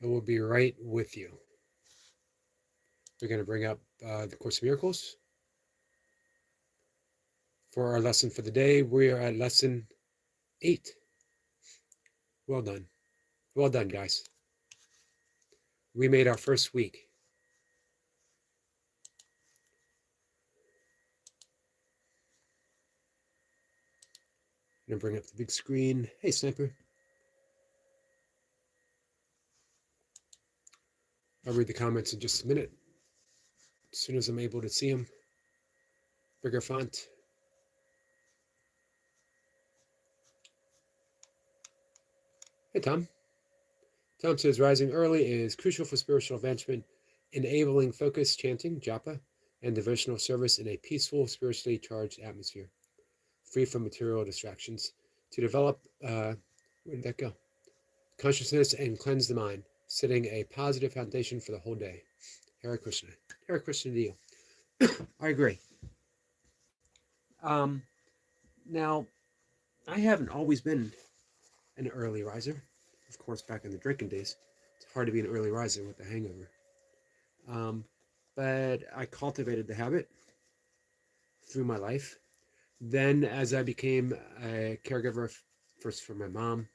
I will be right with you. We're going to bring up the Course of Miracles. For our lesson for the day, we are at lesson 8. Well done. Well done, guys. We made our first week. I'm going to bring up the big screen. Hey, Sniper. I'll read the comments in just a minute. As soon as I'm able to see them. Bigger font. Hey, Tom. Tom says rising early is crucial for spiritual advancement, enabling focused chanting, japa, and devotional service in a peaceful, spiritually charged atmosphere, free from material distractions, to develop, where did that go? Consciousness and cleanse the mind, setting a positive foundation for the whole day. Hare Krishna. Hare Krishna to you. I agree. Now, I haven't always been an early riser. Of course, back in the drinking days, it's hard to be an early riser with a hangover. But I cultivated the habit through my life. Then, as I became a caregiver, first for my mom,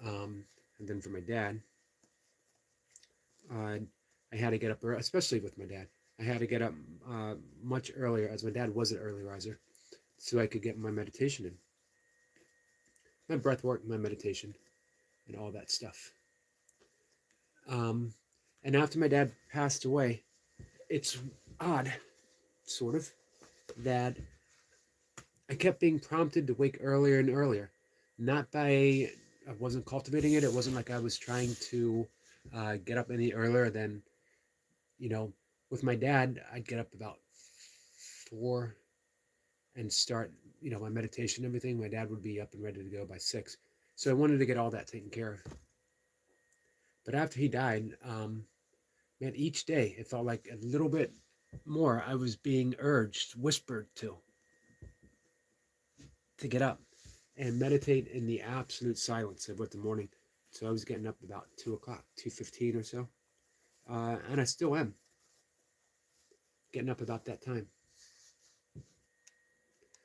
and then for my dad, I had to get up, especially with my dad. I had to get up much earlier, as my dad was an early riser, so I could get my meditation in, my breath work, my meditation, and all that stuff. And after my dad passed away, it's odd, sort of, that I kept being prompted to wake earlier and earlier. Not by, I wasn't cultivating it. It wasn't like I was trying to get up any earlier than, with my dad, I'd get up about 4 and start, my meditation and everything. My dad would be up and ready to go by 6. So I wanted to get all that taken care of. But after he died, man, each day it felt like a little bit more I was being urged, whispered to get up and meditate in the absolute silence of the morning. So I was getting up about 2 o'clock, 2:15 or so. And I still am getting up about that time.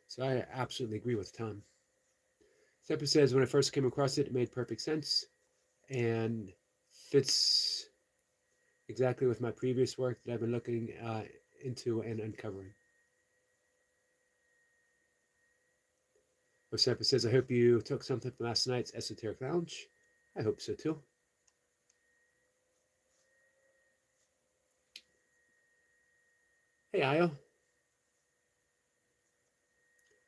So I absolutely agree with Tom. Seppa says, when I first came across it, it made perfect sense and fits exactly with my previous work that I've been looking into and uncovering. Seppa says, I hope you took something from last night's Esoteric Lounge. I hope so too. Hey, Io.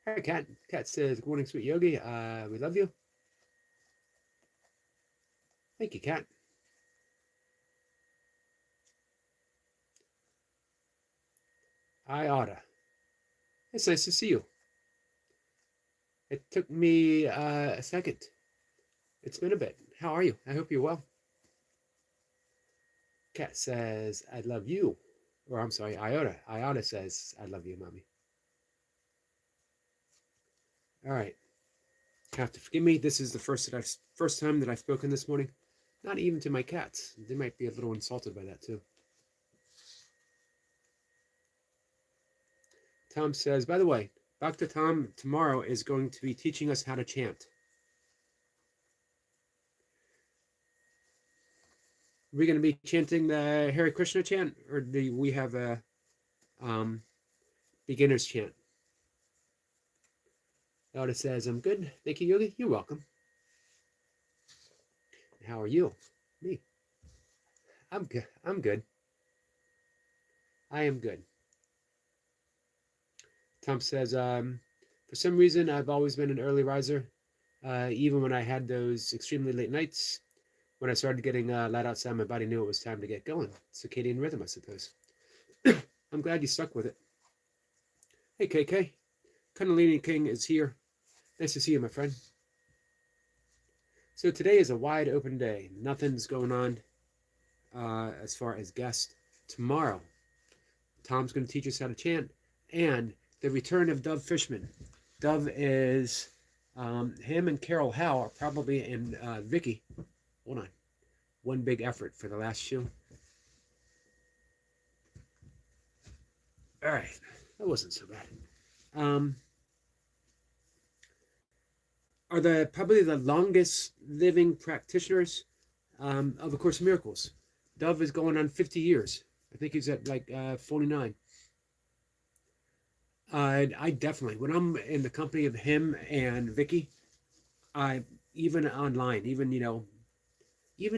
Hi, Kat. Kat says, good morning, sweet Yogi. We love you. Thank you, Kat. I oughta. It's nice to see you. It took me a second. It's been a bit. How are you? I hope you're well. Kat says, I love you. Or I'm sorry, Iota. Iota says, I love you, mommy. All right. You have to forgive me. This is the first time that I've spoken this morning. Not even to my cats. They might be a little insulted by that too. Tom says, by the way, Dr. Tom tomorrow is going to be teaching us how to chant. Are we going to be chanting the Hare Krishna chant, or do we have a beginner's chant? Elda says, I'm good. Thank you, Yogi. You're welcome. How are you? Me. I'm good. I'm good. I am good. Tom says, for some reason, I've always been an early riser, even when I had those extremely late nights. When I started getting light outside, my body knew it was time to get going. Circadian rhythm, I suppose. I'm glad you stuck with it. Hey, KK. Kundalini King is here. Nice to see you, my friend. So today is a wide open day. Nothing's going on as far as guests. Tomorrow, Tom's going to teach us how to chant, and the return of Dove Fishman. Dove is, him and Carol Howe are probably, and Vicky, hold on, one big effort for the last shoe. All right, that wasn't so bad. Are probably the longest living practitioners of A Course in Miracles. Dove is going on 50 years. I think he's at like 49. I definitely, when I'm in the company of him and Vicky, I even online, even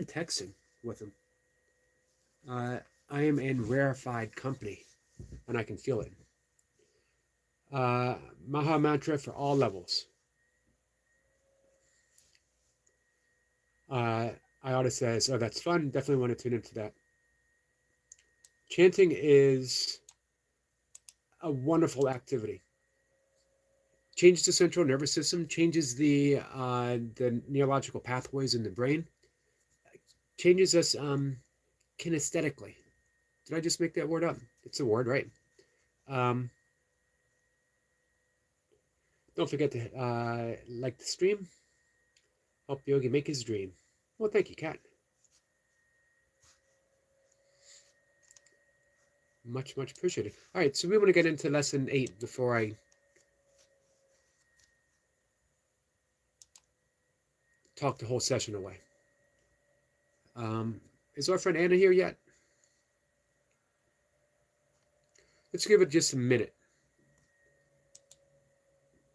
texting with him, I am in rarefied company, and I can feel it. Maha mantra for all levels. Iota says, "Oh, that's fun. Definitely want to tune into that." Chanting is a wonderful activity. Changes the central nervous system, changes the neurological pathways in the brain, changes us kinesthetically. Did I just make that word up? It's a word, right? Don't forget to like the stream. Help Yogi make his dream. Well, thank you, Kat. Much, much appreciated. All right, so we want to get into lesson 8 before I talk the whole session away. Is our friend Anna here yet? Let's give it just a minute.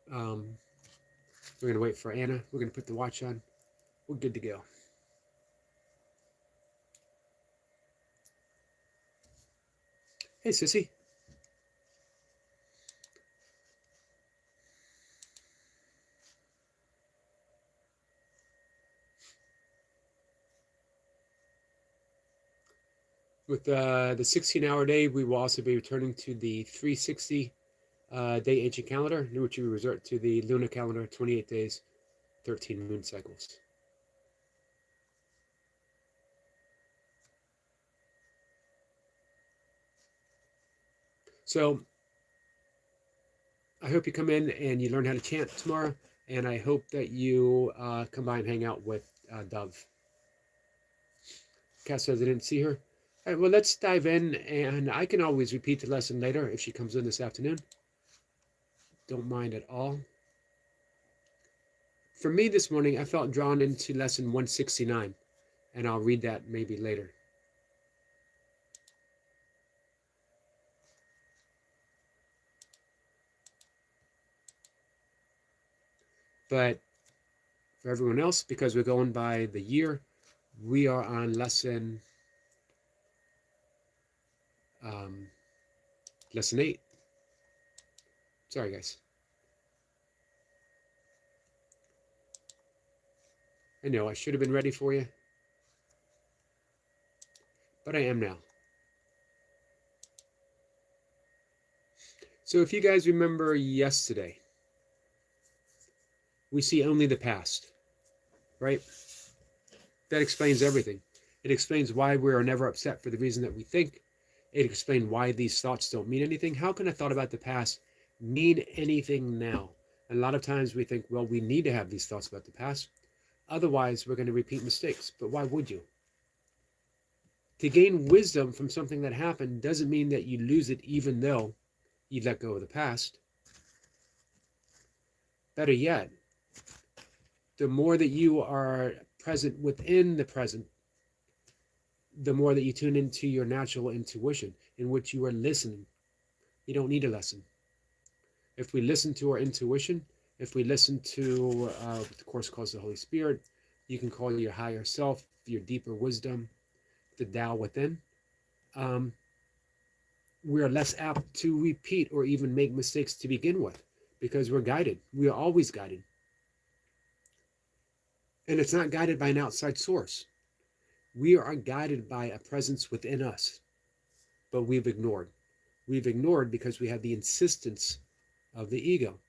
We're going to wait for Anna. We're going to put the watch on. We're good to go. Hey, sissy. With the 16-hour day, we will also be returning to the 360 day ancient calendar, in which we resort to the lunar calendar, 28 days, 13 moon cycles. So I hope you come in and you learn how to chant tomorrow, and I hope that you come by and hang out with Dove. Cass says I didn't see her. All right, well, let's dive in, and I can always repeat the lesson later if she comes in this afternoon. Don't mind at all. For me this morning, I felt drawn into lesson 169, and I'll read that maybe later. But for everyone else, because we're going by the year, we are on lesson 8. Sorry, guys. I know I should have been ready for you, but I am now. So if you guys remember yesterday, we see only the past, right? That explains everything. It explains why we are never upset for the reason that we think. It explains why these thoughts don't mean anything. How can a thought about the past mean anything now? And a lot of times we think, well, we need to have these thoughts about the past. Otherwise, we're going to repeat mistakes. But why would you? To gain wisdom from something that happened doesn't mean that you lose it even though you let go of the past. Better yet, the more that you are present within the present, the more that you tune into your natural intuition in which you are listening. You don't need a lesson. If we listen to our intuition, if we listen to what the Course calls the Holy Spirit, you can call your higher self, your deeper wisdom, the Tao within, we are less apt to repeat or even make mistakes to begin with because we're guided. We are always guided. And it's not guided by an outside source. We are guided by a presence within us, but we've ignored. We've ignored because we have the insistence of the ego.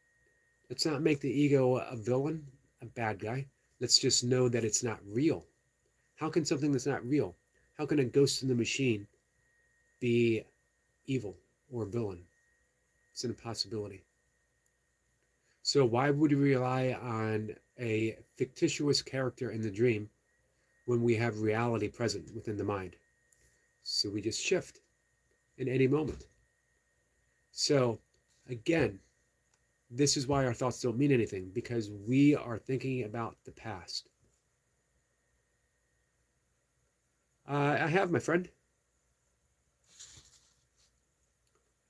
Let's not make the ego a villain, a bad guy. Let's just know that it's not real. How can something that's not real, how can a ghost in the machine be evil or a villain? It's an impossibility. So why would we rely on a fictitious character in the dream when we have reality present within the mind. So we just shift in any moment. So again, this is why our thoughts don't mean anything, because we are thinking about the past. I have, my friend,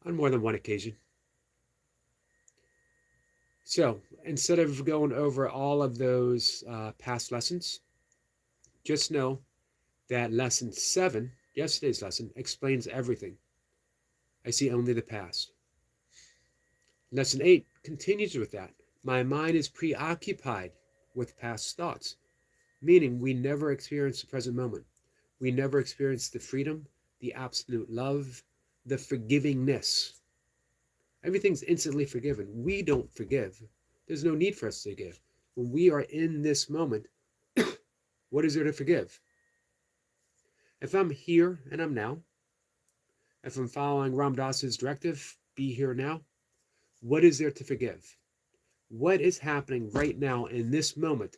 on more than one occasion. So instead of going over all of those past lessons, just know that lesson 7, yesterday's lesson, explains everything. I see only the past. Lesson 8 continues with that. My mind is preoccupied with past thoughts, meaning we never experience the present moment. We never experience the freedom, the absolute love, the forgivingness. Everything's instantly forgiven. We don't forgive. There's no need for us to forgive. When we are in this moment, what is there to forgive? If I'm here and I'm now, if I'm following Ram Dass's directive, be here now, what is there to forgive? What is happening right now in this moment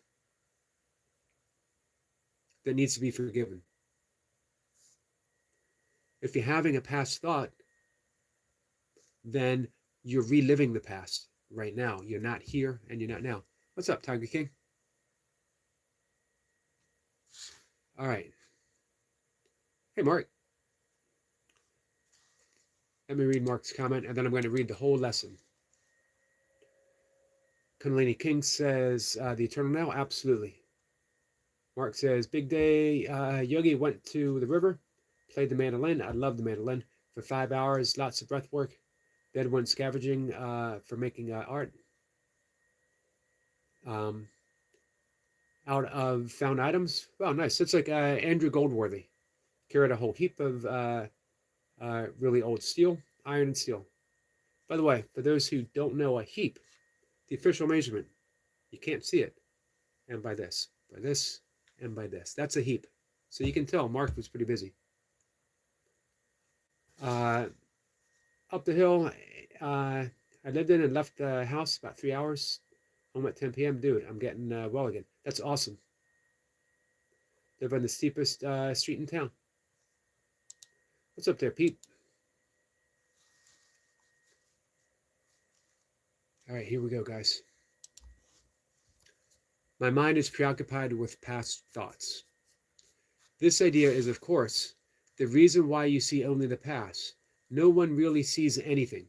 that needs to be forgiven? If you're having a past thought, then you're reliving the past right now. You're not here and you're not now. What's up, Tiger King? All right. Hey, Mark. Let me read Mark's comment, and then I'm going to read the whole lesson. Kundalini King says, the eternal now? Absolutely. Mark says, big day. Yogi went to the river, played the mandolin. I love the mandolin. For 5 hours, lots of breath work. Then went scavenging for making art. Out of found items. Wow, nice. It's like Andrew Goldworthy. Carried a whole heap of really old steel, iron and steel. By the way, for those who don't know, a heap, the official measurement, you can't see it. And by this, and by this. That's a heap. So you can tell Mark was pretty busy. Up the hill, I lived in and left the house about 3 hours. Home at 10 p.m. Dude, I'm getting well again. That's awesome. Live on the steepest street in town. What's up there, Pete? All right, here we go, guys. My mind is preoccupied with past thoughts. This idea is, of course, the reason why you see only the past. No one really sees anything.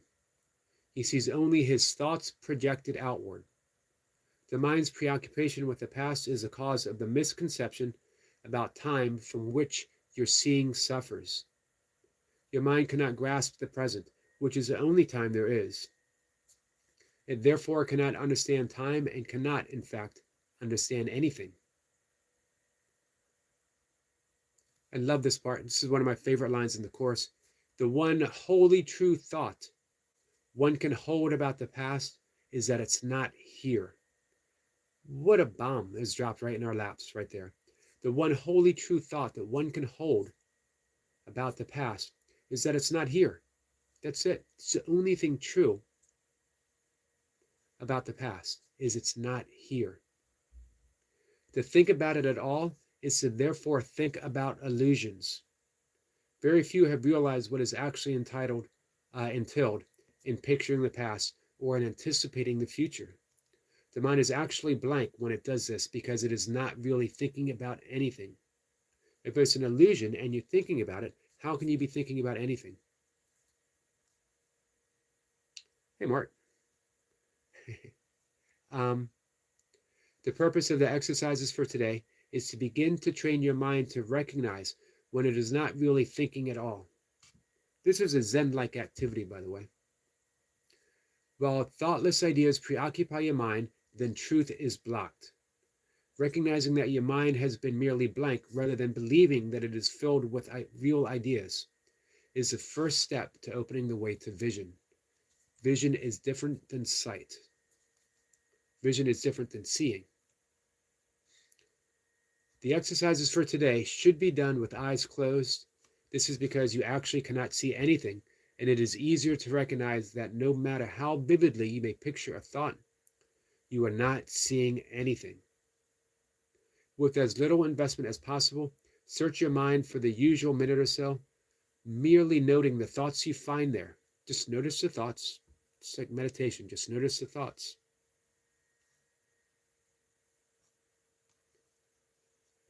He sees only his thoughts projected outward. The mind's preoccupation with the past is the cause of the misconception about time from which your seeing suffers. Your mind cannot grasp the present, which is the only time there is. It therefore cannot understand time and cannot, in fact, understand anything. I love this part. This is one of my favorite lines in the Course. The one wholly true thought one can hold about the past is that it's not here. What a bomb is dropped right in our laps right there. The one wholly true thought that one can hold about the past is that it's not here. That's it. It's the only thing true about the past is it's not here. To think about it at all is to therefore think about illusions. Very few have realized what is actually entailed in picturing the past or in anticipating the future. The mind is actually blank when it does this because it is not really thinking about anything. If it's an illusion and you're thinking about it, how can you be thinking about anything? Hey, Mark. The purpose of the exercises for today is to begin to train your mind to recognize when it is not really thinking at all. This is a Zen-like activity, by the way. While thoughtless ideas preoccupy your mind, then truth is blocked. Recognizing that your mind has been merely blank rather than believing that it is filled with real ideas is the first step to opening the way to vision. Vision is different than sight. Vision is different than seeing. The exercises for today should be done with eyes closed. This is because you actually cannot see anything, and it is easier to recognize that no matter how vividly you may picture a thought, you are not seeing anything. With as little investment as possible, search your mind for the usual minute or so, merely noting the thoughts you find there. Just notice the thoughts. It's like meditation. Just notice the thoughts.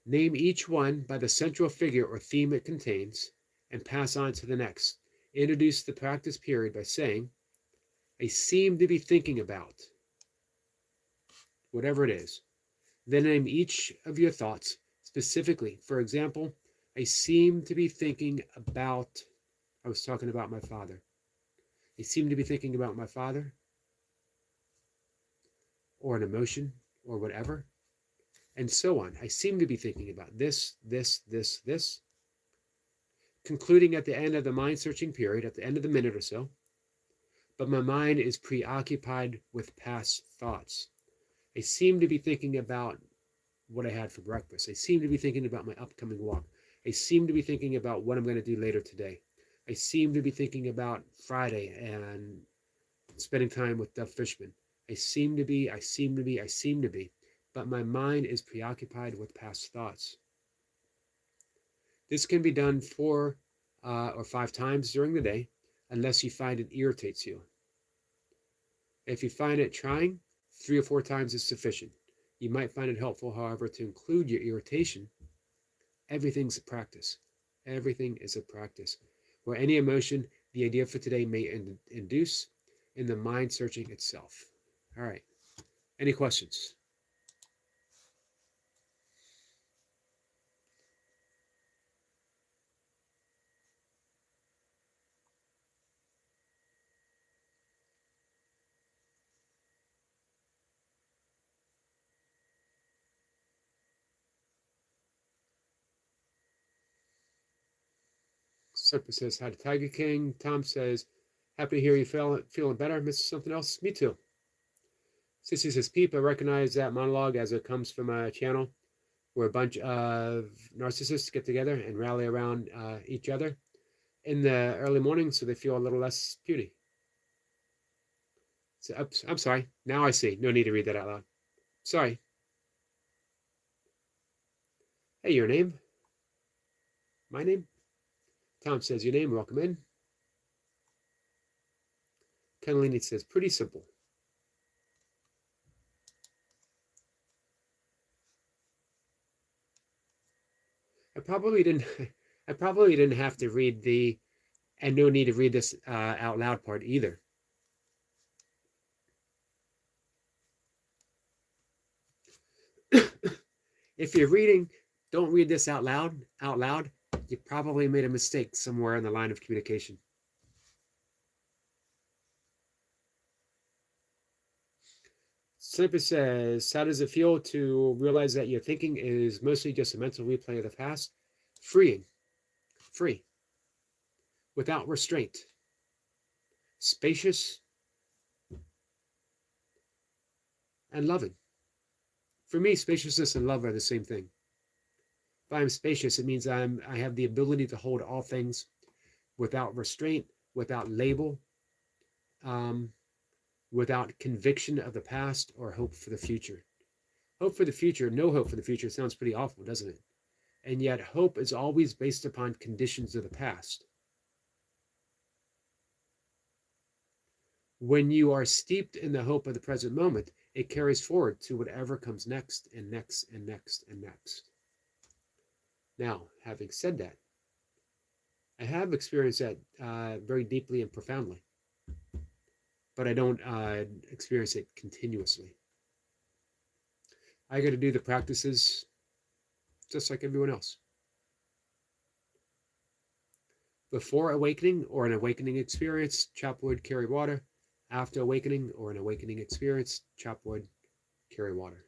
Name each one by the central figure or theme it contains, and pass on to the next. Introduce the practice period by saying, I seem to be thinking about, whatever it is. Then name each of your thoughts specifically. For example, I seem to be thinking about, I was talking about my father. I seem to be thinking about my father, or an emotion, or whatever, and so on. I seem to be thinking about this, this. Concluding at the end of the mind searching period, at the end of the minute or so, but my mind is preoccupied with past thoughts. I seem to be thinking about what I had for breakfast. I seem to be thinking about my upcoming walk. I seem to be thinking about what I'm going to do later today. I seem to be thinking about Friday and spending time with Duff Fishman. I seem to be, but my mind is preoccupied with past thoughts. This can be done 4 or 5 times during the day, unless you find it irritates you. If you find it trying, 3 or 4 times is sufficient. You might find it helpful, however, to include your irritation. Everything's a practice. Everything is a practice. Where any emotion the idea for today may induce in the mind searching itself. All right. Any questions? Serpa says, hi to Tiger King. Tom says, happy to hear you feeling better. Missed something else? Me too. Sissy says, Peep, I recognize that monologue as it comes from a channel where a bunch of narcissists get together and rally around each other in the early morning so they feel a little less puny. So, oops, I'm sorry. Now I see. No need to read that out loud. Sorry. Hey, your name? My name? Tom says, your name, welcome in. Kennelini says, pretty simple. I probably didn't have to read the, and no need to read this out loud part either. If you're reading, don't read this out loud. You probably made a mistake somewhere in the line of communication. Sniper says, how does it feel to realize that your thinking is mostly just a mental replay of the past? Freeing. Free. Without restraint. Spacious and loving. For me, spaciousness and love are the same thing. If I'm spacious, it means I have the ability to hold all things without restraint, without label, without conviction of the past or hope for the future. Hope for the future, no hope for the future sounds pretty awful, doesn't it? And yet hope is always based upon conditions of the past. When you are steeped in the hope of the present moment, it carries forward to whatever comes next and next and next and next. Now, having said that, I have experienced that very deeply and profoundly, but I don't experience it continuously. I got to do the practices just like everyone else. Before awakening or an awakening experience, chop wood, carry water. After awakening or an awakening experience, chop wood, carry water.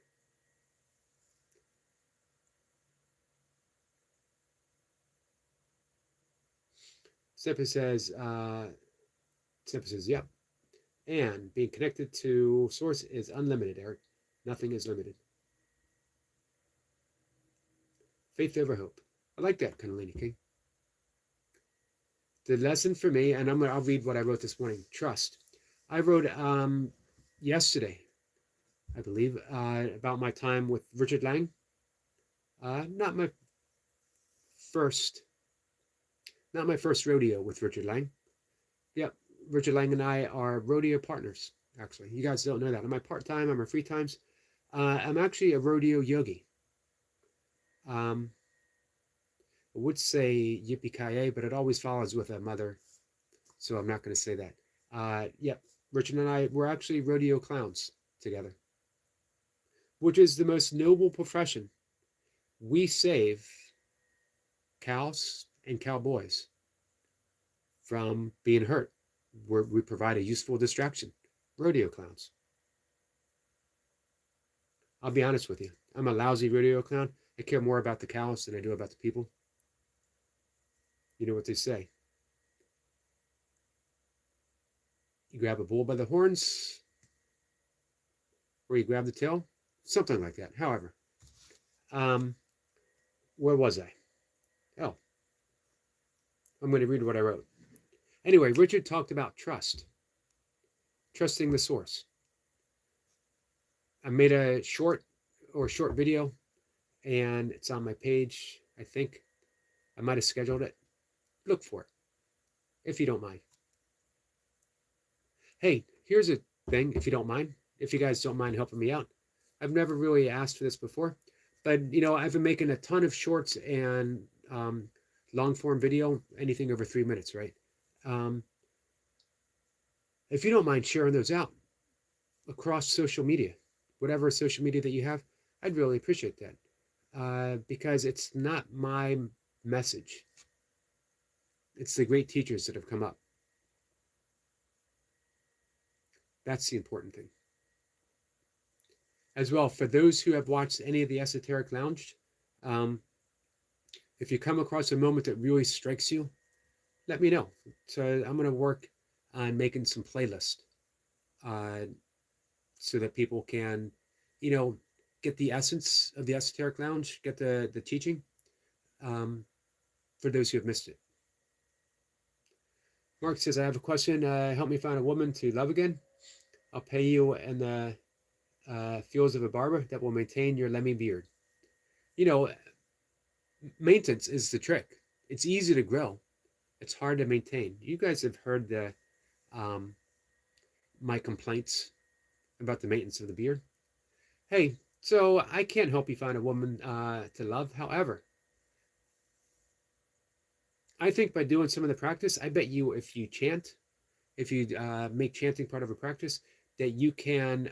Sepa says, yep. And being connected to source is unlimited, Eric. Nothing is limited. Faith over hope. I like that, Kundalini King. The lesson for me, and I'll read what I wrote this morning. Trust. I wrote yesterday, I believe, about my time with Richard Lang Not my first, not my first rodeo with Richard Lang. Yep, Richard Lang and I are rodeo partners. Actually, you guys don't know that. On my part time, on my free times, I'm actually a rodeo yogi. Um, I would say yippee ki but it always follows with a mother, so I'm not going to say that. Yep, Richard and I we're actually rodeo clowns together, which is the most noble profession. We save cows and cowboys from being hurt. We provide a useful distraction. Rodeo clowns. I'll be honest with you. I'm a lousy rodeo clown. I care more about the cows than I do about the people. You know what they say. You grab a bull by the horns, or you grab the tail. Something like that. However, um, where was I? Oh, I'm going to read what I wrote. Anyway, Richard talked about trust, trusting the source. I made a short video, and it's on my page. I think I might have scheduled it. Look for it, if you don't mind. Hey, here's a thing, if you don't mind, if you guys don't mind helping me out. I've never really asked for this before, but I've been making a ton of shorts and long form video, anything over 3 minutes, right? Um, if you don't mind sharing those out across social media, whatever social media that you have, I'd really appreciate that, because it's not my message. It's the great teachers that have come up. That's the important thing. As well, for those who have watched any of the Esoteric Lounge, um, if you come across a moment that really strikes you, let me know. So I'm going to work on making some playlists, uh, so that people can, you know, get the essence of the Esoteric Lounge, get the teaching, um, for those who have missed it. Mark says, I have a question. Help me find a woman to love again. I'll pay you in the fields of a barber that will maintain your lemmy beard. You know, maintenance is the trick. It's easy to grow. It's hard to maintain. You guys have heard the um, my complaints about the maintenance of the beard. Hey, so I can't help you find a woman to love. However, I think by doing some of the practice, I bet you if you chant, if you make chanting part of a practice, that you can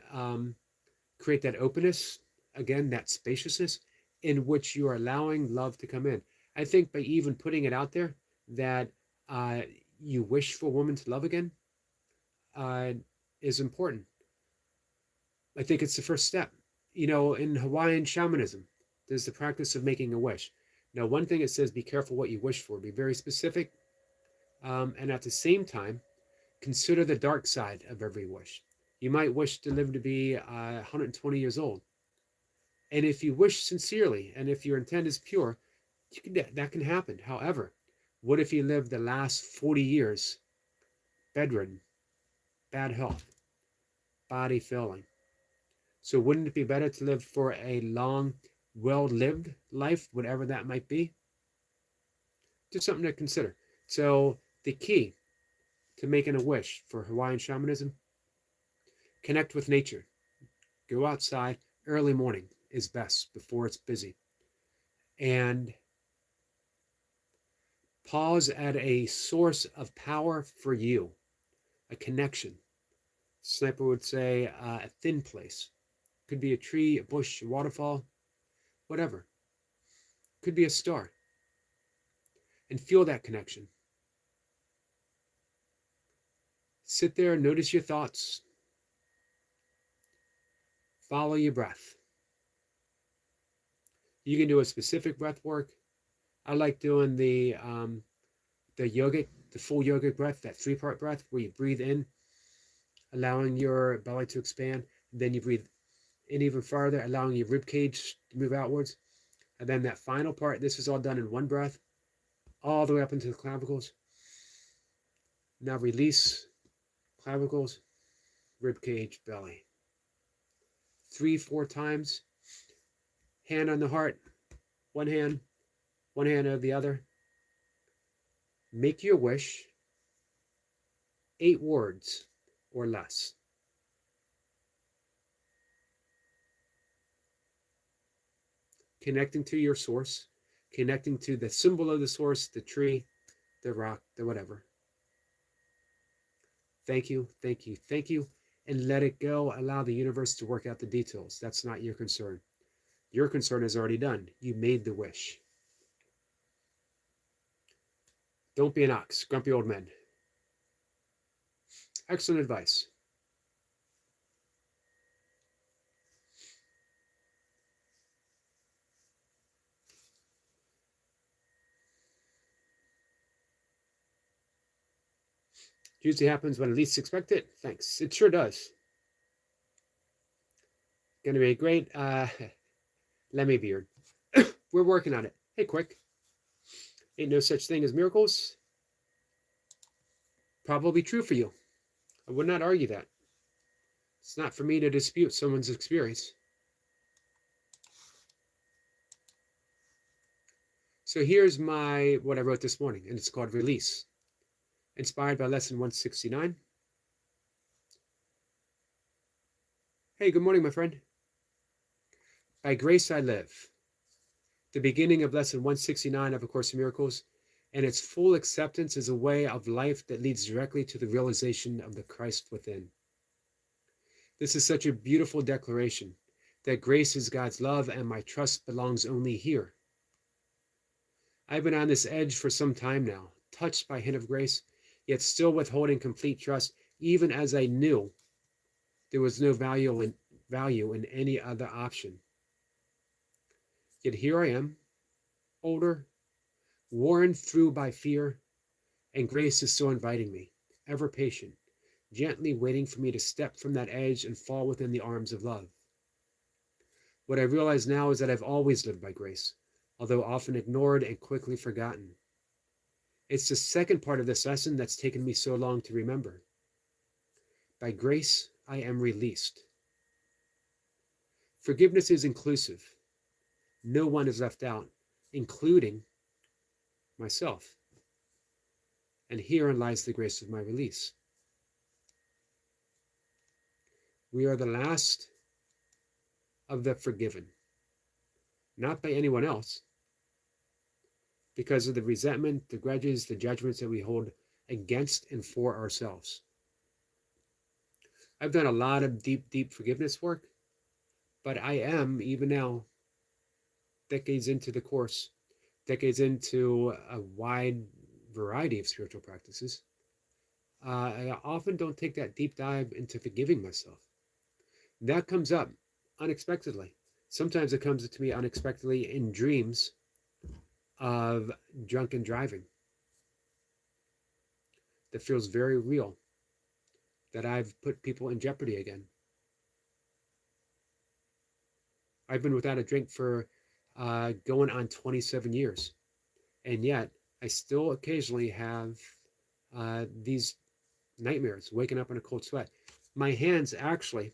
create that openness, again, that spaciousness in which you are allowing love to come in. I think by even putting it out there that uh, you wish for a woman to love again uh, is important. I think it's the first step. In Hawaiian shamanism, there's the practice of making a wish. Now, one thing it says, be careful what you wish for, be very specific, and at the same time, consider the dark side of every wish. You might wish to live to be 120 years old. And if you wish sincerely, and if your intent is pure, that can happen. However, what if you live the last 40 years bedridden, bad health, body failing? So wouldn't it be better to live for a long, well-lived life, whatever that might be? Just something to consider. So the key to making a wish for Hawaiian shamanism, connect with nature. Go outside. Early morning is best before it's busy. And pause at a source of power for you, a connection. Sniper would say a thin place. Could be a tree, a bush, a waterfall, whatever. Could be a star. And feel that connection. Sit there and notice your thoughts. Follow your breath. You can do a specific breath work. I like doing the yogic, the full yogic breath, that 3-part breath where you breathe in, allowing your belly to expand. Then you breathe in even farther, allowing your rib cage to move outwards. And then that final part, this is all done in one breath, all the way up into the clavicles. Now release clavicles, rib cage, belly. 3-4 times. Hand on the heart. one hand or the other. Make your wish 8 words or less. Connecting to your source, connecting to the symbol of the source, the tree, the rock, the whatever. Thank you, thank you, thank you, and let it go. Allow the universe to work out the details. That's not your concern. Your concern is already done. You made the wish. Don't be an ox, grumpy old men. Excellent advice. Usually happens when I least expect it. Thanks. It sure does. Gonna be great. Lemmy beard. We're working on it. Hey, quick. Ain't no such thing as miracles. Probably true for you. I would not argue that. It's not for me to dispute someone's experience. So here's what I wrote this morning, and it's called Release. Inspired by lesson 169. Hey, good morning, my friend. By grace I live. The beginning of lesson 169 of A Course in Miracles, and its full acceptance is a way of life that leads directly to the realization of the Christ within. This is such a beautiful declaration that grace is God's love and my trust belongs only here. I've been on this edge for some time now, touched by a hint of grace, yet still withholding complete trust, even as I knew there was no value in any other option. Yet here I am, older, worn through by fear, and grace is still inviting me, ever patient, gently waiting for me to step from that edge and fall within the arms of love. What I realize now is that I've always lived by grace, although often ignored and quickly forgotten. It's the second part of this lesson that's taken me so long to remember. By grace, I am released. Forgiveness is inclusive. No one is left out, including myself. And herein lies the grace of my release. We are the last of the forgiven, not by anyone else, because of the resentment, the grudges, the judgments that we hold against and for ourselves. I've done a lot of deep, deep forgiveness work, but I am, even now, decades into the course, decades into a wide variety of spiritual practices, I often don't take that deep dive into forgiving myself. That comes up unexpectedly. Sometimes it comes to me unexpectedly in dreams of drunken driving. That feels very real, that I've put people in jeopardy again. I've been without a drink for going on 27 years. And yet, I still occasionally have these nightmares, waking up in a cold sweat. My hands actually,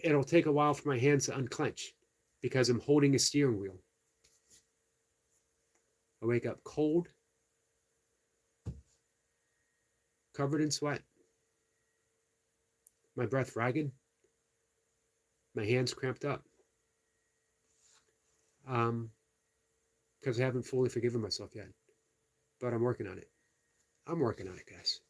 it'll take a while for my hands to unclench because I'm holding a steering wheel. I wake up cold, covered in sweat, my breath ragged, my hands cramped up. Because I haven't fully forgiven myself yet. But I'm working on it. I'm working on it, guys.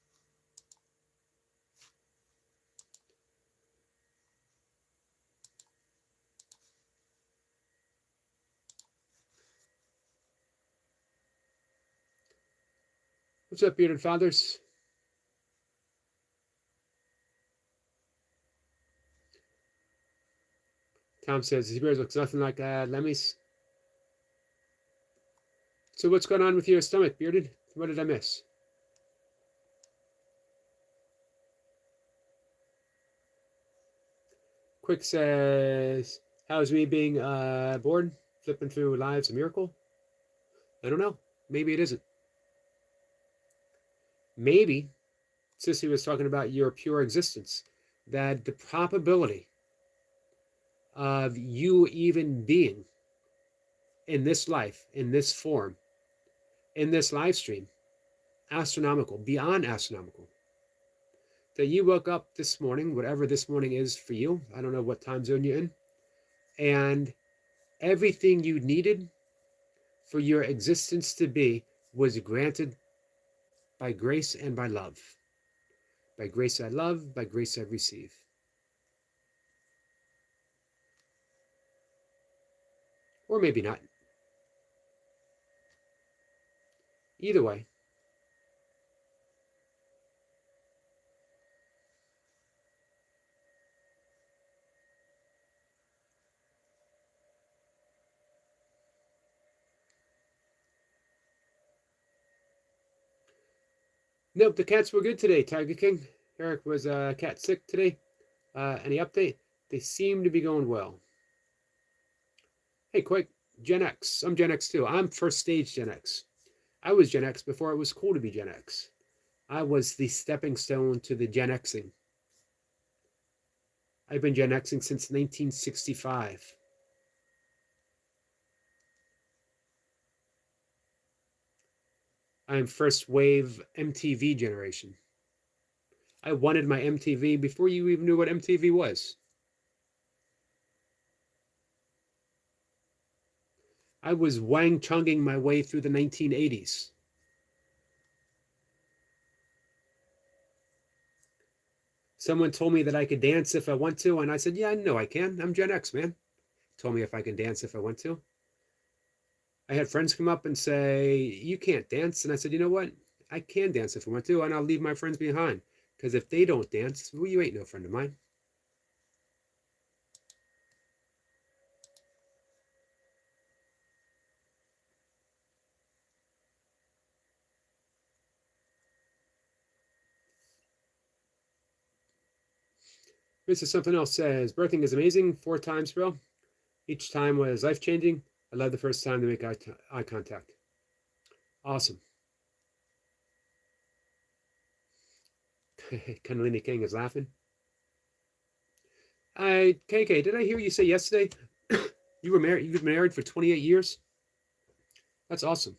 What's up, bearded fathers? Tom says, his beard looks nothing like Lemmy's. So what's going on with your stomach, bearded? What did I miss? Quick says, how's me being bored? Flipping through lives a miracle? I don't know. Maybe it isn't. Maybe Sissy was talking about your pure existence. That the probability of you even being in this life, in this form, in this live stream, astronomical, beyond astronomical. That you woke up this morning, whatever this morning is for you, I don't know what time zone you're in, and everything you needed for your existence to be was granted by grace and by love. By grace I love, by grace I receive. Or maybe not. Either way. Nope, the cats were good today, Tiger King. Eric was cat sick today. Any update? They seem to be going well. Hey, quick, Gen X. I'm Gen X too. I'm first stage Gen X. I was Gen X before it was cool to be Gen X. I was the stepping stone to the Gen Xing. I've been Gen Xing since 1965. I am first wave MTV generation. I wanted my MTV before you even knew what MTV was. I was Wang Chunging my way through the 1980s. Someone told me that I could dance if I want to, and I said, yeah, I know I can. I'm Gen X, man. Told me if I can dance if I want to. I had friends come up and say, you can't dance. And I said, you know what? I can dance if I want to, and I'll leave my friends behind. Because if they don't dance, well, you ain't no friend of mine. Mr. Something Else says, birthing is amazing. 4 times, bro. Each time was life-changing. I love the first time to make eye contact. Awesome. Kundalini King is laughing. KK, did I hear you say yesterday you were married? You've been married for 28 years. That's awesome.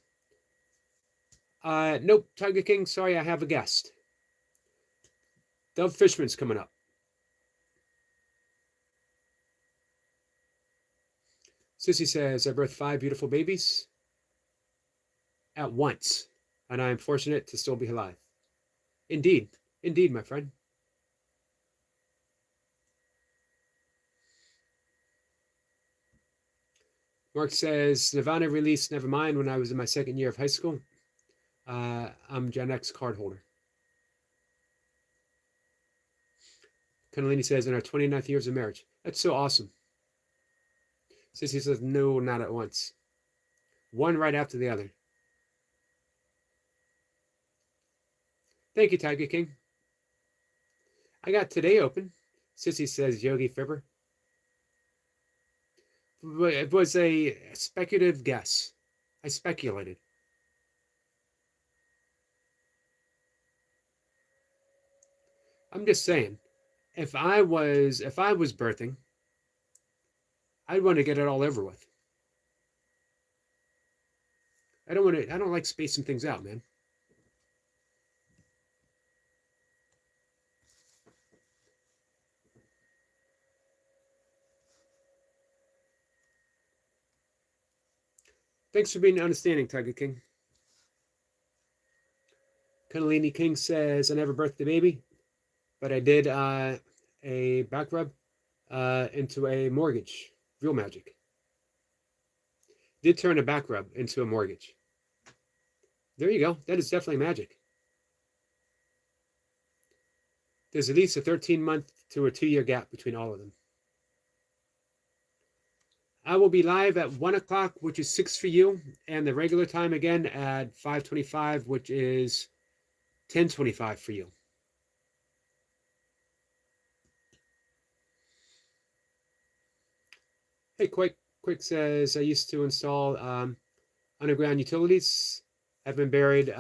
Nope, Tiger King. Sorry, I have a guest. Dove Fishman's coming up. Sissy says, I birthed 5 beautiful babies at once, and I am fortunate to still be alive. Indeed, indeed, my friend. Mark says, Nirvana released Nevermind when I was in my 2nd year of high school. I'm Gen X card holder. Kundalini says, in our 29th years of marriage. That's so awesome. Sissy says, no, not at once. One right after the other. Thank you, Tiger King. I got today open. Sissy says, Yogi Fibber. It was a speculative guess. I speculated. I'm just saying, if I was birthing, I'd want to get it all over with. I don't like spacing things out, man. Thanks for being understanding, Tiger King. Kundalini King says, I never birthed a baby, but I did a back rub into a mortgage. Real magic. Did turn a back rub into a mortgage. There you go. That is definitely magic. There's at least a 13-month to a 2-year gap between all of them. I will be live at 1 o'clock, which is 6 for you, and the regular time again at 5:25, which is 10:25 for you. Hey, Quick says, I used to install underground utilities. I've been buried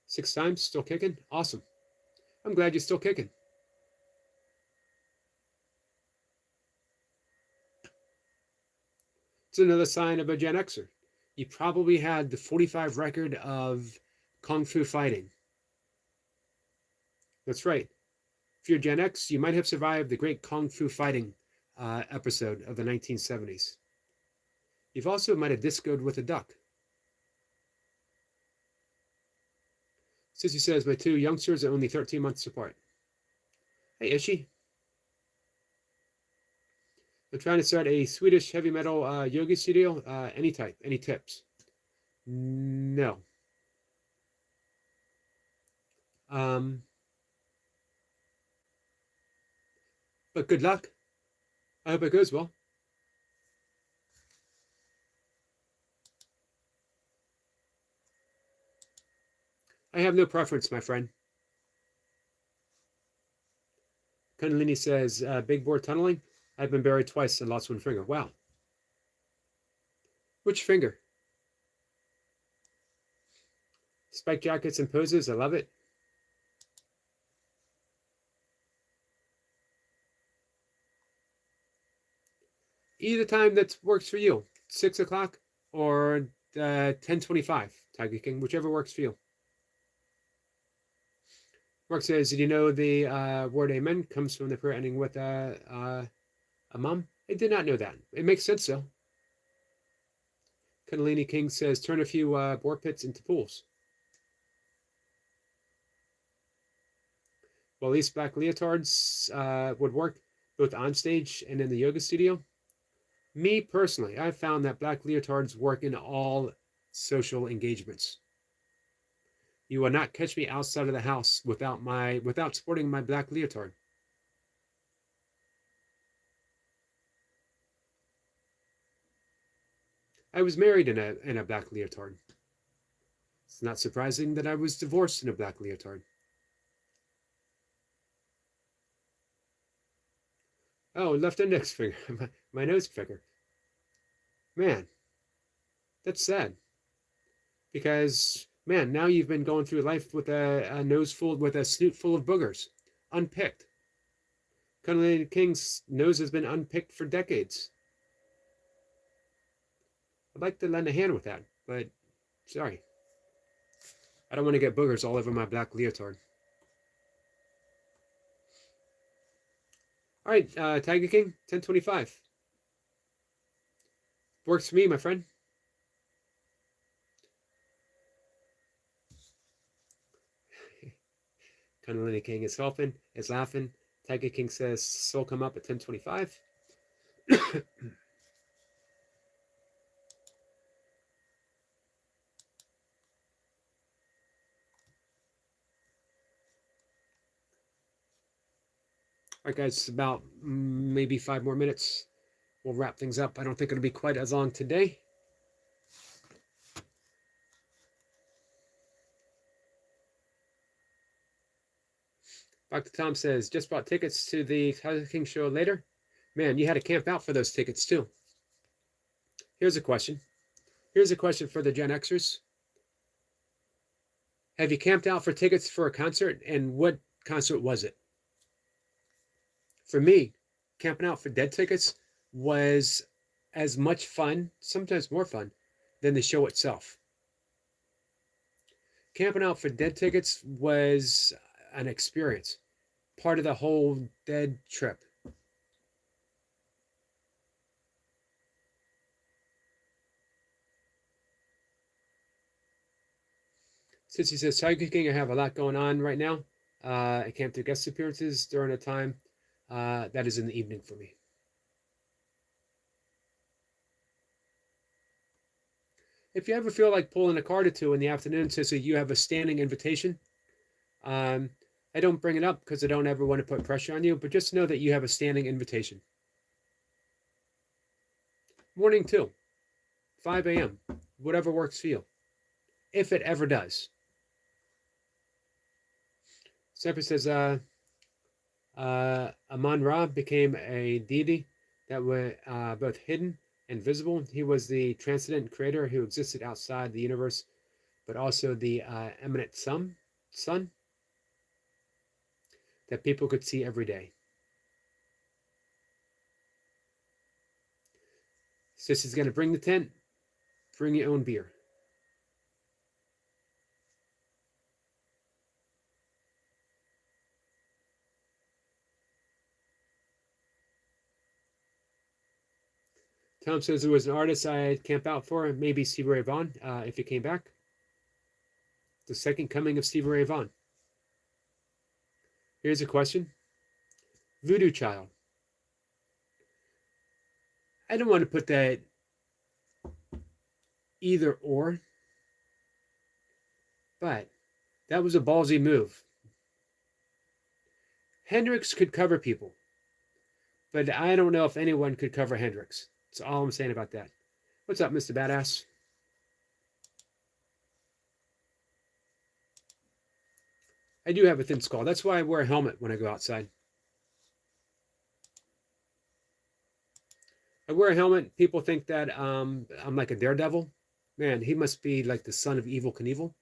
6 times, still kicking. Awesome. I'm glad you're still kicking. It's another sign of a Gen Xer. You probably had the 45 record of Kung Fu fighting. That's right. If you're Gen X, you might have survived the great Kung Fu fighting episode of the 1970s. You've also might have discoed with a duck. Sissy says, my two youngsters are only 13 months apart. Hey, Ishi. I'm trying to start a Swedish heavy metal yoga studio. Any type, any tips? No. But good luck. I hope it goes well. I have no preference, my friend. Kundalini says, big board tunneling. I've been buried twice and lost one finger. Wow. Which finger? Spike jackets and poses. I love it. Either time that works for you. 6 o'clock or 10:25. Tiger King, whichever works for you. Mark says, did you know the word amen comes from the prayer ending with a mum? I did not know that. It makes sense, though. Kundalini King says, turn a few bore pits into pools. Well, these black leotards would work both on stage and in the yoga studio. Me, personally, I've found that black leotards work in all social engagements. You will not catch me outside of the house without sporting my black leotard. I was married in a black leotard. It's not surprising that I was divorced in a black leotard. Oh, left index finger, my nose finger. Man, that's sad. Because, man, now you've been going through life with a snoot full of boogers, unpicked. Kundalini King's nose has been unpicked for decades. I'd like to lend a hand with that, but sorry. I don't want to get boogers all over my black leotard. All right, Tiger King, 10:25. Works for me, my friend. Kundalini King is helping, is laughing. Tiger King says, soul come up at 10:25. All right, guys, about maybe 5 more minutes. We'll wrap things up. I don't think it'll be quite as long today. Dr. Tom says, just bought tickets to the Tiger King show later. Man, you had to camp out for those tickets too. Here's a question. Here's a question for the Gen Xers. Have you camped out for tickets for a concert, and what concert was it? For me, camping out for Dead tickets was as much fun, sometimes more fun, than the show itself. Camping out for Dead tickets was an experience, part of the whole Dead trip. Since he says, Tiger King, I have a lot going on right now. I can't do guest appearances during a time. That is in the evening for me. If you ever feel like pulling a card or two in the afternoon, so you have a standing invitation, I don't bring it up because I don't ever want to put pressure on you, but just know that you have a standing invitation. Morning too, 5 a.m., whatever works for you, if it ever does. Separate says, Amon-Ra became a deity that was both hidden and visible. He was the transcendent creator who existed outside the universe, but also the eminent sun that people could see every day. Sissy's going to bring the tent. Bring your own beer. Tom says there was an artist I'd camp out for, maybe Stevie Ray Vaughan, if he came back. The second coming of Stevie Ray Vaughan. Here's a question. Voodoo Child. I don't want to put that either or, but that was a ballsy move. Hendrix could cover people, but I don't know if anyone could cover Hendrix. That's all I'm saying about that. What's up, Mr. Badass? I do have a thin skull. That's why I wear a helmet when I go outside. I wear a helmet. People think that I'm like a daredevil. Man, he must be like the son of Evel Knievel.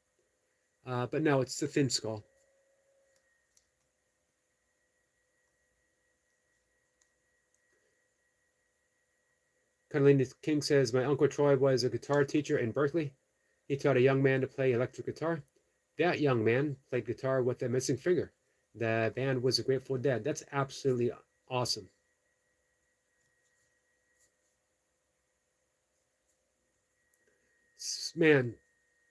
But no, it's the thin skull. Catalina King says, my Uncle Troy was a guitar teacher in Berkeley. He taught a young man to play electric guitar. That young man played guitar with a missing finger. The band was the Grateful Dead. That's absolutely awesome. Man,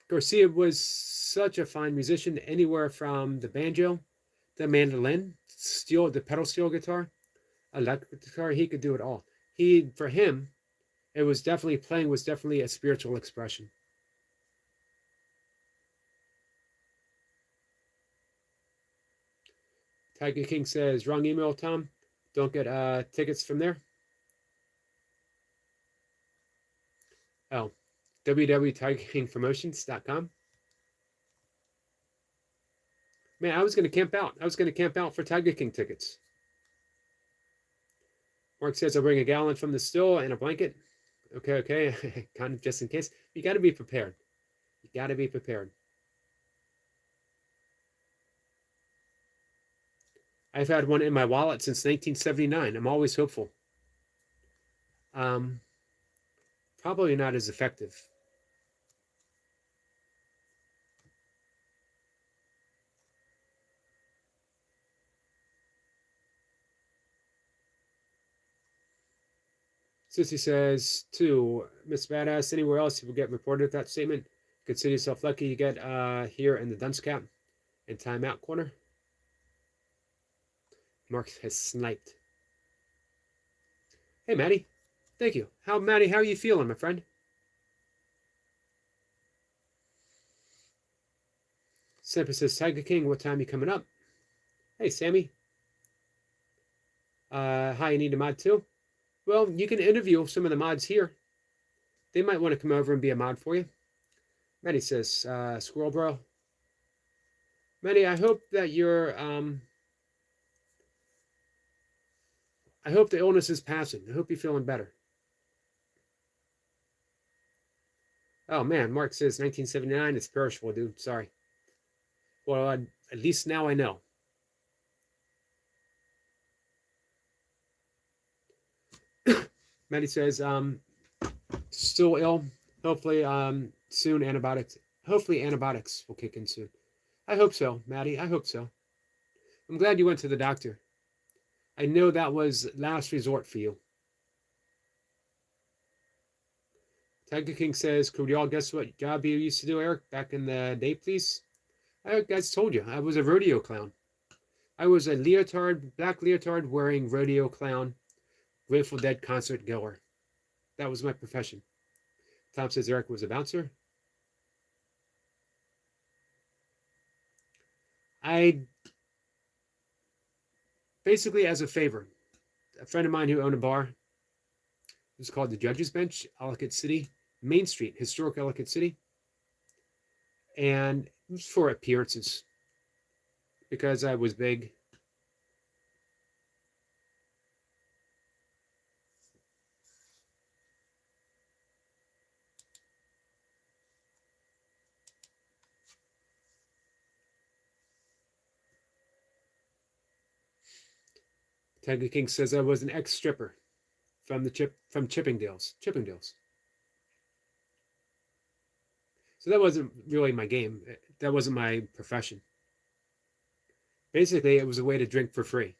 Garcia was such a fine musician, anywhere from the banjo, the mandolin, steel, the pedal steel guitar, electric guitar. He could do it all. For him, it was definitely playing was definitely a spiritual expression. Tiger King says, wrong email, Tom. Don't get tickets from there. Oh, www.tigerkingpromotions.com. Man, I was going to camp out. I was going to camp out for Tiger King tickets. Mark says, I'll bring a gallon from the still and a blanket. Okay. Kind of just in case. You got to be prepared. You got to be prepared. I've had one in my wallet since 1979. I'm always hopeful. Probably not as effective. Sissy says, to Miss Badass, anywhere else you will get reported with that statement. Consider yourself lucky you get here in the dunce cap and timeout corner. Mark has sniped. Hey, Maddie. Thank you. Maddie, how are you feeling, my friend? Semper says, Tiger King, what time are you coming up? Hey, Sammy. Hi, you need a mod too? Well, you can interview some of the mods here. They might want to come over and be a mod for you. Maddie says, Squirrel Bro. Maddie, I hope that you're, I hope the illness is passing. I hope you're feeling better. Oh, man, Mark says 1979. It's perishable, dude. Sorry. Well, at least now I know. Maddie says, still ill. Hopefully, soon antibiotics. Hopefully, antibiotics will kick in soon. I hope so, Maddie. I hope so. I'm glad you went to the doctor. I know that was last resort for you. Tiger King says, could we all guess what job you used to do, Eric, back in the day, please? I guys told you, I was a rodeo clown. I was a black leotard wearing rodeo clown, Grateful Dead concert goer. That was my profession. Tom says Eric was a bouncer. I basically, as a favor, a friend of mine who owned a bar, it was called the Judge's Bench, Ellicott City, Main Street, historic Ellicott City. And it was for appearances because I was big. Tiger King says I was an ex-stripper. from chipping deals. Chipping deals. So that wasn't really my game. That wasn't my profession. Basically, it was a way to drink for free.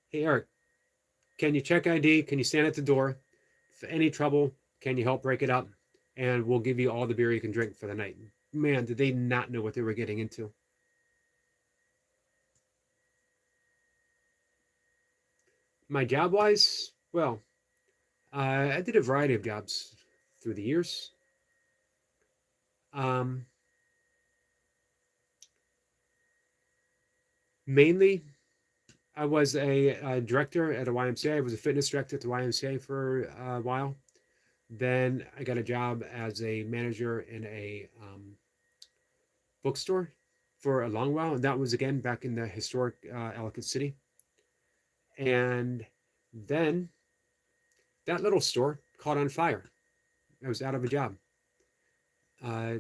Hey, Eric, can you check ID? Can you stand at the door? If any trouble, can you help break it up? And we'll give you all the beer you can drink for the night. Man, did they not know what they were getting into. My job wise, well, I did a variety of jobs through the years. Um, Mainly, I was a director at a YMCA. I was a fitness director at the YMCA for a while. Then I got a job as a manager in a bookstore for a long while. And that was again back in the historic Ellicott City. And then that little store caught on fire. I was out of a job. Uh,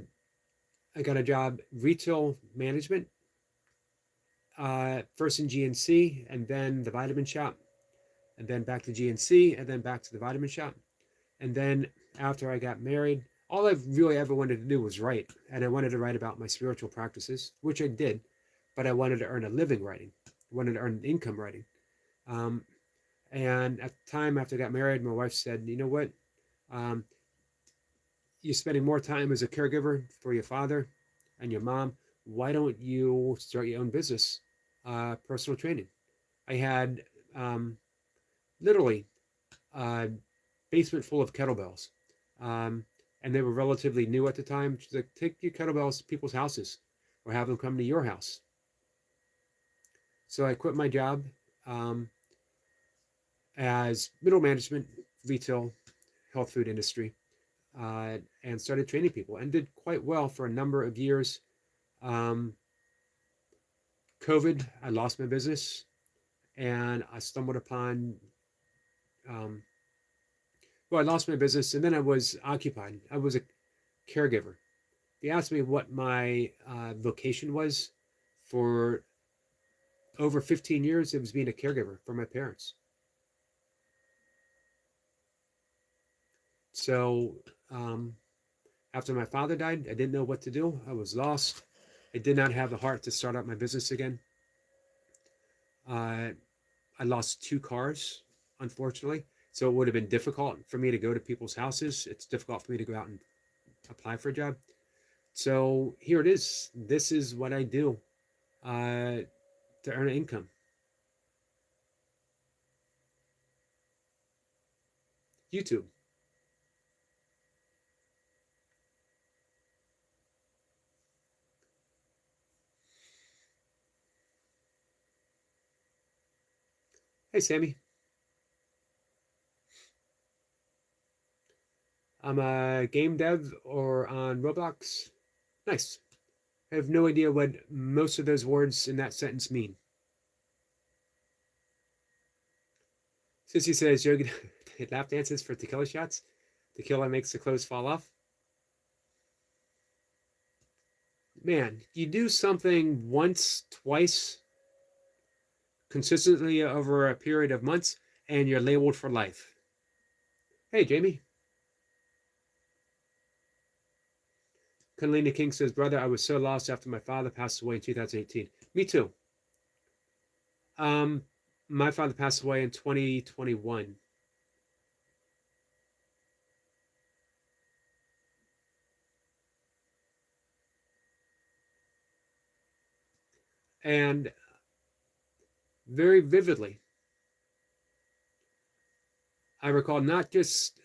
I got a job retail management, first in GNC and then the vitamin shop, and then back to GNC and then back to the vitamin shop. And then after I got married, all I really ever wanted to do was write. And I wanted to write about my spiritual practices, which I did, but I wanted to earn a living writing. I wanted to earn an income writing. Um, and at the time after I got married, my wife said, you know what? Um, you're spending more time as a caregiver for your father and your mom. Why don't you start your own business, personal training? I had literally a basement full of kettlebells. Um, and they were relatively new at the time. She's like, take your kettlebells to people's houses or have them come to your house. So I quit my job as middle management, retail, health food industry, and started training people and did quite well for a number of years. Um, COVID, I lost my business and I stumbled upon, well, I lost my business and then I was occupied. I was a caregiver. They asked me what my vocation was for over 15 years. It was being a caregiver for my parents. So after my father died, I didn't know what to do. I was lost. I did not have the heart to start up my business again. I lost 2 cars, unfortunately. So it would have been difficult for me to go to people's houses. It's difficult for me to go out and apply for a job. So here it is. This is what I do to earn an income. YouTube. Hey, Sammy. I'm a game dev or on Roblox. Nice. I have no idea what most of those words in that sentence mean. Sissy says Yogi lap dances for tequila shots. Tequila makes the clothes fall off. Man, you do something once, twice, consistently over a period of months, and you're labeled for life. Hey, Jamie. Kunalini King says, brother, I was so lost after my father passed away in 2018. Me too. My father passed away in 2021. And very vividly, I recall not just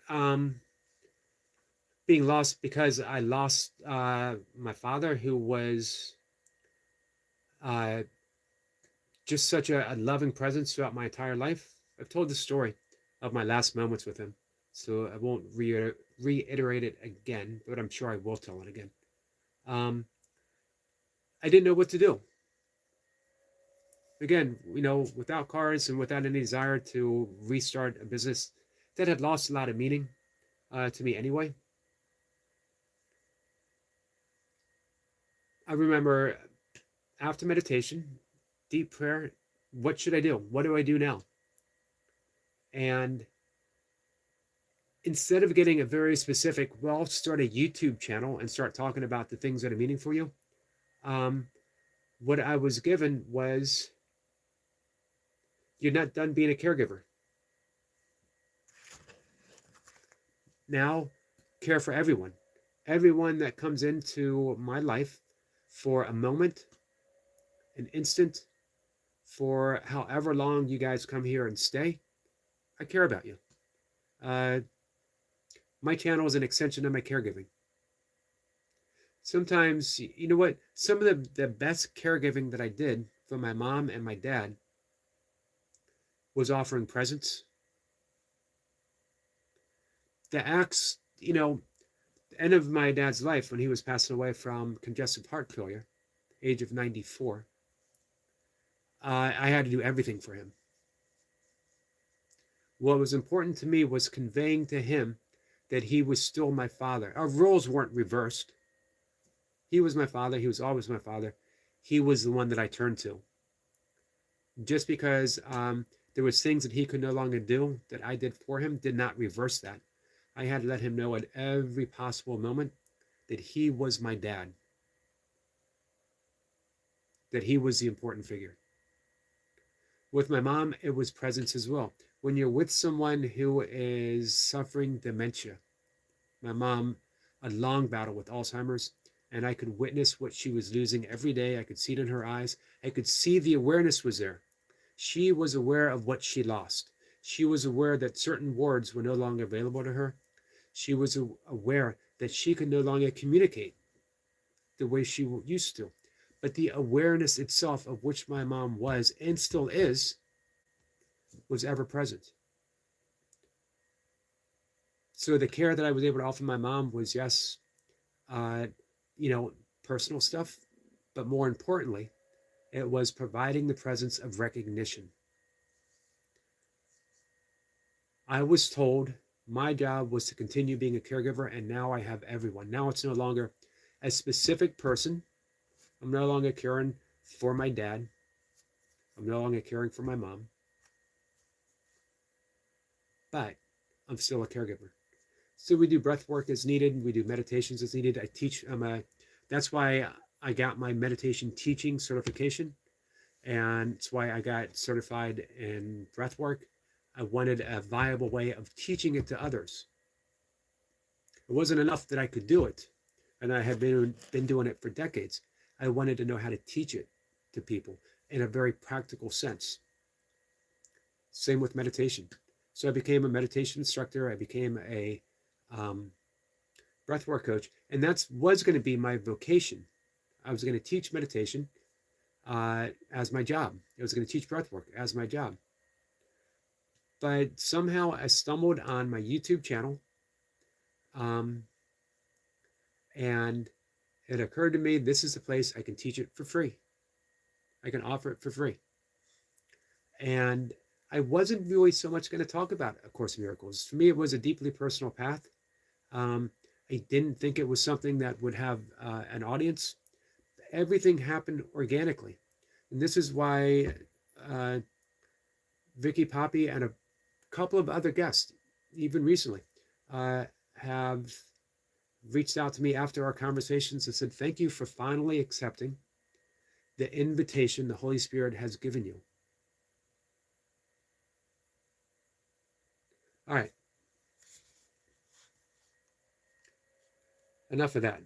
being lost because I lost my father, who was uh, just such a loving presence throughout my entire life. I've told the story of my last moments with him, so I won't reiterate it again, but I'm sure I will tell it again. I didn't know what to do. Again, without cars and without any desire to restart a business that had lost a lot of meaning to me anyway. I remember after meditation, deep prayer, what should I do? What do I do now? And instead of getting a very specific, well, start a YouTube channel and start talking about the things that are meaningful for you. Um, what I was given was, you're not done being a caregiver. Now, care for everyone. Everyone that comes into my life for a moment, an instant, for however long you guys come here and stay, I care about you. Uh, my channel is an extension of my caregiving. Sometimes, you know what? Some of the best caregiving that I did for my mom and my dad was offering presents. The acts, the end of my dad's life when he was passing away from congestive heart failure, age of 94, I had to do everything for him. What was important to me was conveying to him that he was still my father. Our roles weren't reversed. He was my father. He was always my father. He was the one that I turned to. Just because there was things that he could no longer do that I did for him did not reverse that. I had to let him know at every possible moment that he was my dad, that he was the important figure. With my mom, it was presence as well. When you're with someone who is suffering dementia, my mom, a long battle with Alzheimer's, and I could witness what she was losing every day. I could see it in her eyes. I could see the awareness was there. She was aware of what she lost. She was aware that certain words were no longer available to her. She was aware that she could no longer communicate the way she used to. But the awareness itself of which my mom was and still is was ever present. So the care that I was able to offer my mom was, yes, uh, personal stuff, but more importantly, it was providing the presence of recognition. I was told my job was to continue being a caregiver, and now I have everyone. Now it's no longer a specific person. I'm no longer caring for my dad. I'm no longer caring for my mom. But I'm still a caregiver. So we do breath work as needed. We do meditations as needed. I teach. That's why I got my meditation teaching certification, and it's why I got certified in breath work. I wanted a viable way of teaching it to others. It wasn't enough that I could do it, and I had been doing it for decades. I wanted to know how to teach it to people in a very practical sense. Same with meditation. So I became a meditation instructor. I became a breathwork coach, and that was going to be my vocation. I was going to teach meditation as my job. I was going to teach breathwork as my job. But somehow I stumbled on my YouTube channel, and it occurred to me, this is the place I can teach it for free. I can offer it for free. And I wasn't really so much going to talk about A Course in Miracles. For me, it was a deeply personal path. I didn't think it was something that would have an audience. Everything happened organically. And this is why Vicky Poppy and a couple of other guests, even recently, have reached out to me after our conversations and said, thank you for finally accepting the invitation the Holy Spirit has given you. All right. Enough of that.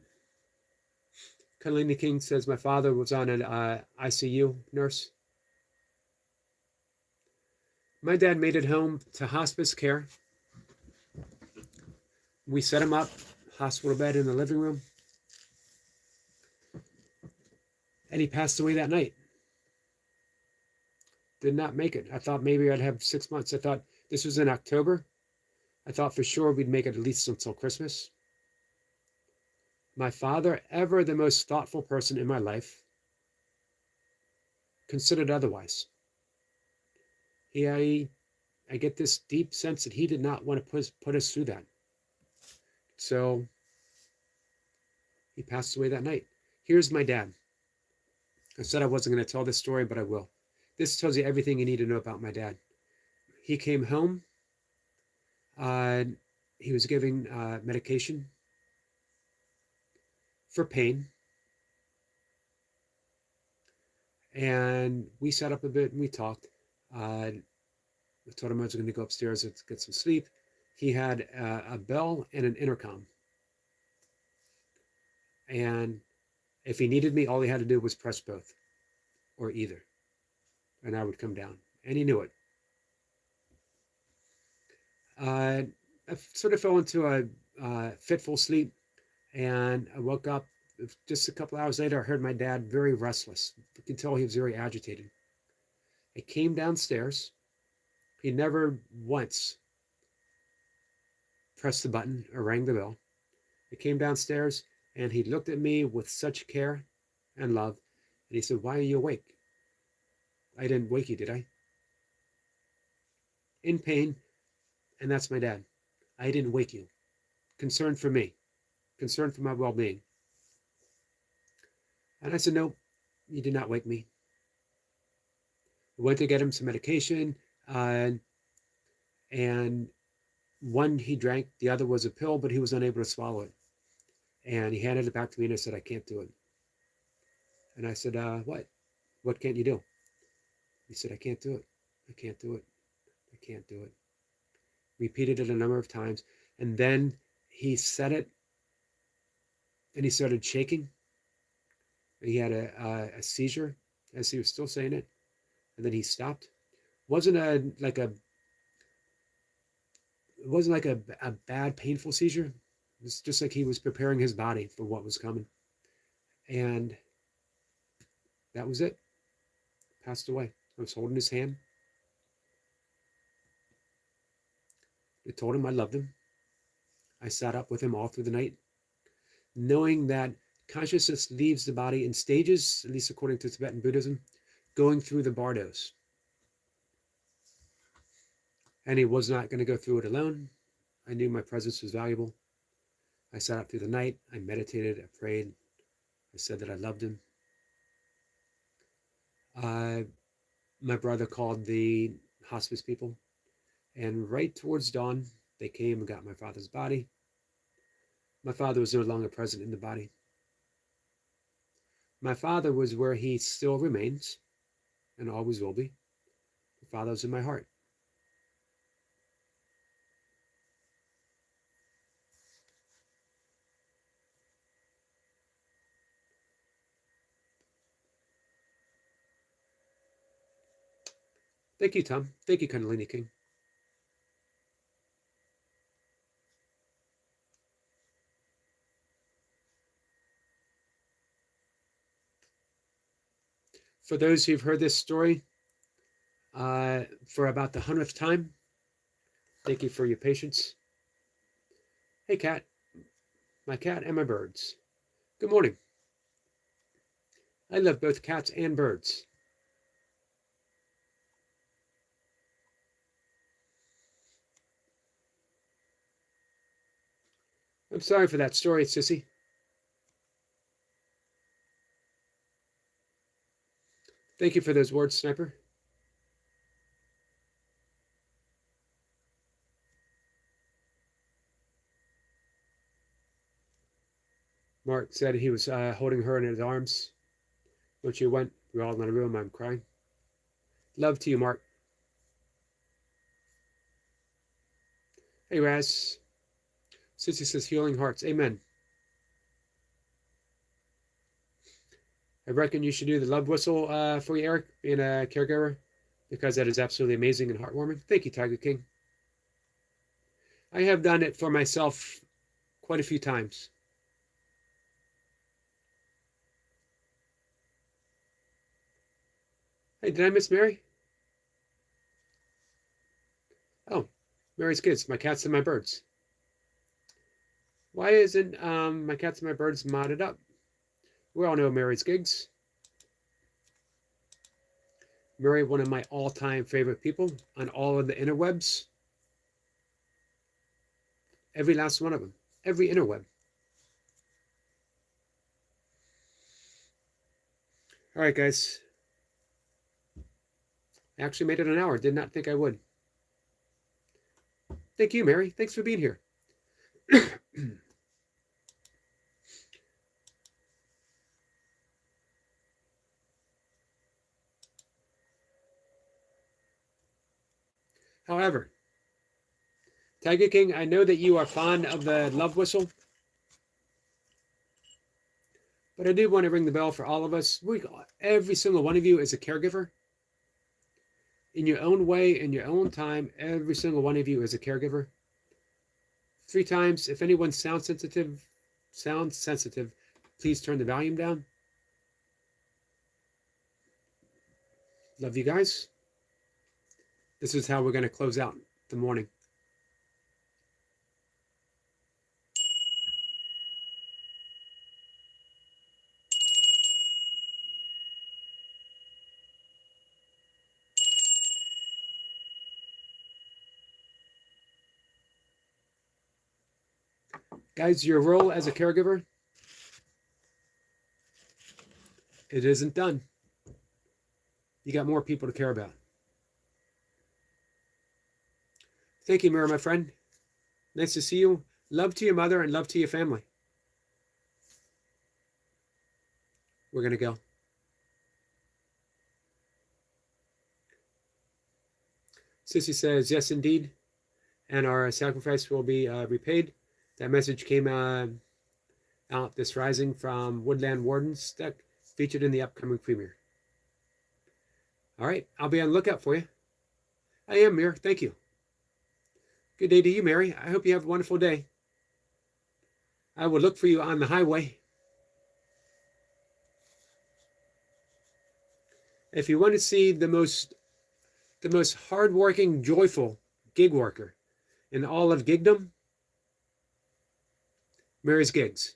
Catalina King says, my father was on an ICU nurse. My dad made it home to hospice care. We set him up, hospital bed in the living room. And he passed away that night. Did not make it. I thought maybe I'd have 6 months. I thought this was in October. I thought for sure we'd make it at least until Christmas. My father, ever the most thoughtful person in my life, considered otherwise. I get this deep sense that he did not want to put us through that. So he passed away that night. Here's my dad. I said I wasn't going to tell this story, but I will. This tells you everything you need to know about my dad. He came home he was giving medication for pain. And we sat up a bit and we talked. I told him I was going to go upstairs to get some sleep. He had a bell and an intercom. And if he needed me, all he had to do was press both or either. And I would come down. And he knew it. I sort of fell into a fitful sleep. And I woke up just a couple hours later. I heard my dad very restless. You can tell he was very agitated. I came downstairs. He never once pressed the button or rang the bell. I came downstairs and he looked at me with such care and love. And he said, "Why are you awake? I didn't wake you, did I?" In pain, and that's my dad. "I didn't wake you." Concern for me, concern for my well-being. And I said, "No, you did not wake me." I went to get him some medication, and one he drank, the other was a pill, but he was unable to swallow it. And he handed it back to me and I said, "I can't do it." And I said, "What? What can't you do?" He said, "I can't do it. I can't do it. I can't do it." Repeated it a number of times. And then he said it and he started shaking. He had a seizure as he was still saying it. And then he stopped. Wasn't like a it wasn't like a bad, painful seizure. It was just like he was preparing his body for what was coming. And that was it. Passed away. I was holding his hand. I told him I loved him. I sat up with him all through the night, knowing that consciousness leaves the body in stages, at least according to Tibetan Buddhism, going through the bardos. And he was not going to go through it alone. I knew my presence was valuable. I sat up through the night. I meditated. I prayed. I said that I loved him. My brother called the hospice people. And right towards dawn, they came and got my father's body. My father was no longer present in the body. My father was where he still remains and always will be. My father was in my heart. Thank you, Tom. Thank you, Kundalini King. For those who've heard this story for about the 100th time, thank you for your patience. Hey, cat. My cat and my birds. Good morning. I love both cats and birds. I'm sorry for that story, Sissy. Thank you for those words, Sniper. Mark said he was holding her in his arms. When she went, we were all in a room. I'm crying. Love to you, Mark. Hey, Raz. Sissy says healing hearts. Amen. I reckon you should do the love whistle for you, Eric, being a caregiver, because that is absolutely amazing and heartwarming. Thank you, Tiger King. I have done it for myself quite a few times. Hey, did I miss Mary? Oh, Mary's kids, my cats and my birds. Why isn't my cats and my birds modded up? We all know Mary's gigs. Mary, one of my all-time favorite people on all of the interwebs. Every last one of them. Every interweb. All right, guys. I actually made it an hour. Did not think I would. Thank you, Mary. Thanks for being here. However, Tiger King, I know that you are fond of the love whistle, but I do want to ring the bell for all of us. Every single one of you is a caregiver. In your own way, in your own time, every single one of you is a caregiver. 3 times. If anyone sounds sensitive, please turn the volume down. Love you guys. This is how we're going to close out the morning. Guys, your role as a caregiver, it isn't done. You got more people to care about. Thank you, Mira, my friend. Nice to see you. Love to your mother and love to your family. We're going to go. Sissy says, yes, indeed. And our sacrifice will be repaid. That message came out this rising from Woodland Warden's deck, featured in the upcoming premiere. All right, I'll be on the lookout for you. I am, Mir. Thank you. Good day to you, Mary. I hope you have a wonderful day. I will look for you on the highway. If you want to see the most hardworking, joyful gig worker in all of gigdom, Mary's Gigs.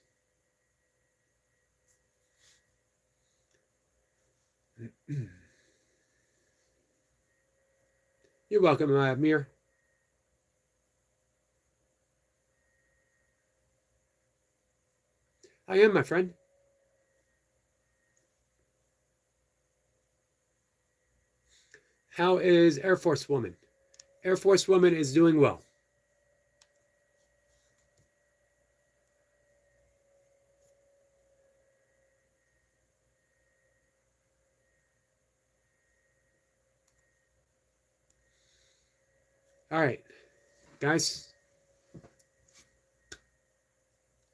You're welcome, Mir. I am, my friend. How is Air Force Woman? Air Force Woman is doing well. All right, guys.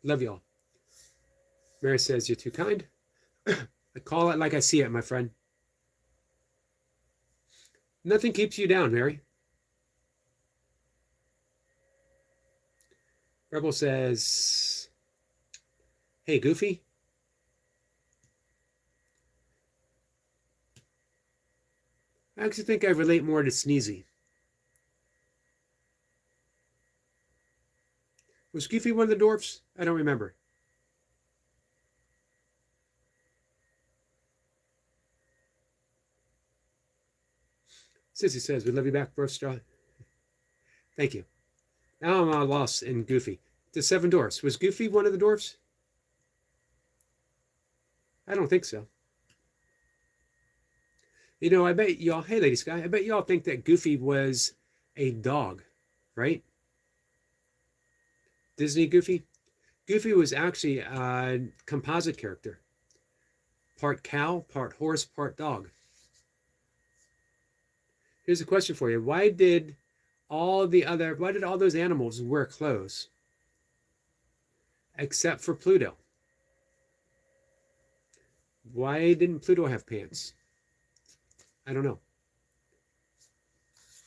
Love y'all. Mary says, you're too kind. I call it like I see it, my friend. Nothing keeps you down, Mary. Rebel says, hey, Goofy. I actually think I relate more to Sneezy. Was Goofy one of the dwarfs? I don't remember. Sissy says, we love you back, bro straw. Thank you. Now I'm lost in Goofy. The 7 dwarfs. Was Goofy one of the dwarfs? I don't think so. You know, I bet y'all, hey, Lady Sky, I bet y'all think that Goofy was a dog, right? Disney Goofy? Goofy was actually a composite character. Part cow, part horse, part dog. Here's a question for you. Why did all those animals wear clothes? Except for Pluto. Why didn't Pluto have pants? I don't know.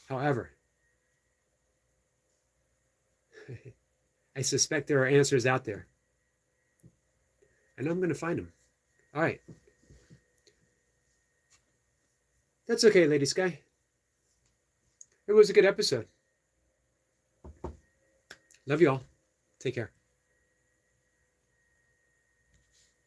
However, I suspect there are answers out there. And I'm going to find them. All right. That's okay, Lady Sky. It was a good episode. Love you all. Take care.